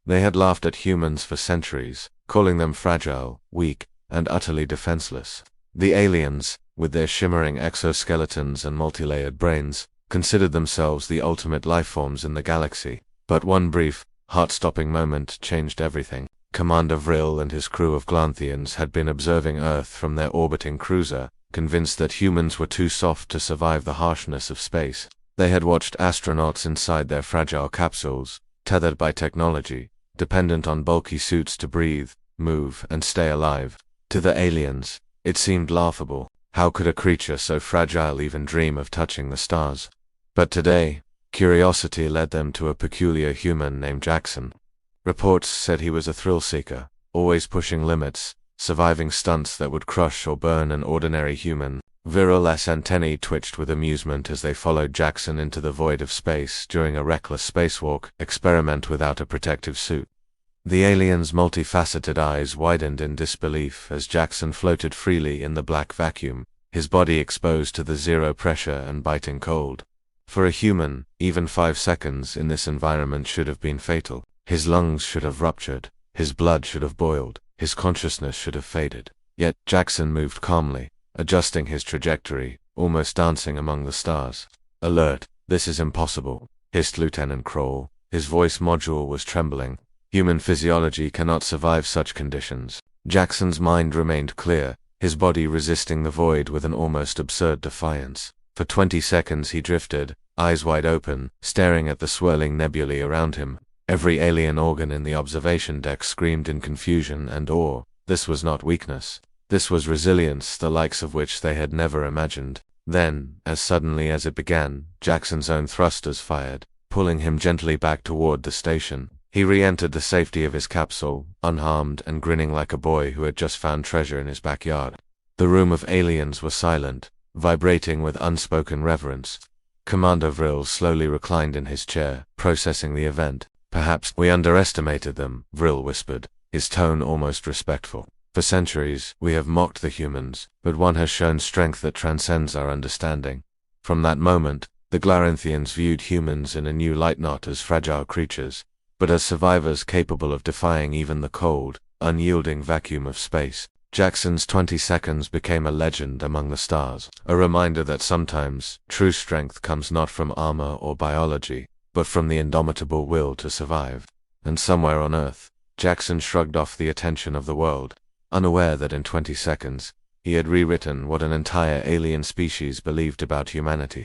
They had laughed at humans for centuries, calling them fragile, weak, and utterly defenseless. The aliens, with their shimmering exoskeletons and multi-layered brains, considered themselves the ultimate lifeforms in the galaxy. But one brief, heart-stopping moment changed everything. Commander Vril and his crew of Glanthians had been observing Earth from their orbiting cruiser, convinced that humans were too soft to survive the harshness of space. They had watched astronauts inside their fragile capsules, tethered by technology, dependent on bulky suits to breathe, move, and stay alive. To the aliens, it seemed laughable. How could a creature so fragile even dream of touching the stars? But today, curiosity led them to a peculiar human named Jackson. Reports said he was a thrill-seeker, always pushing limits, surviving stunts that would crush or burn an ordinary human. Viril's antennae twitched with amusement as they followed Jackson into the void of space during a reckless spacewalk experiment without a protective suit. The alien's multifaceted eyes widened in disbelief as Jackson floated freely in the black vacuum, his body exposed to the zero pressure and biting cold. For a human, even 5 seconds in this environment should have been fatal. His lungs should have ruptured, his blood should have boiled, his consciousness should have faded. Yet Jackson moved calmly, adjusting his trajectory, almost dancing among the stars. "Alert, this is impossible," hissed Lieutenant Kroll. His voice module was trembling. "Human physiology cannot survive such conditions." Jackson's mind remained clear, his body resisting the void with an almost absurd defiance. For 20 seconds he drifted, eyes wide open, staring at the swirling nebulae around him. Every alien organ in the observation deck screamed in confusion and awe. This was not weakness. This was resilience, the likes of which they had never imagined. Then, as suddenly as it began, Jackson's own thrusters fired, pulling him gently back toward the station. He re-entered the safety of his capsule, unharmed and grinning like a boy who had just found treasure in his backyard. The room of aliens was silent, vibrating with unspoken reverence. Commander Vril slowly reclined in his chair, processing the event. "Perhaps we underestimated them," Vril whispered, his tone almost respectful. "For centuries, we have mocked the humans, but one has shown strength that transcends our understanding." From that moment, the Glanthians viewed humans in a new light, not as fragile creatures, but as survivors capable of defying even the cold, unyielding vacuum of space. Jackson's 20 seconds became a legend among the stars, a reminder that sometimes, true strength comes not from armor or biology, but from the indomitable will to survive. And somewhere on Earth, Jackson shrugged off the attention of the world, unaware that in 20 seconds, he had rewritten what an entire alien species believed about humanity.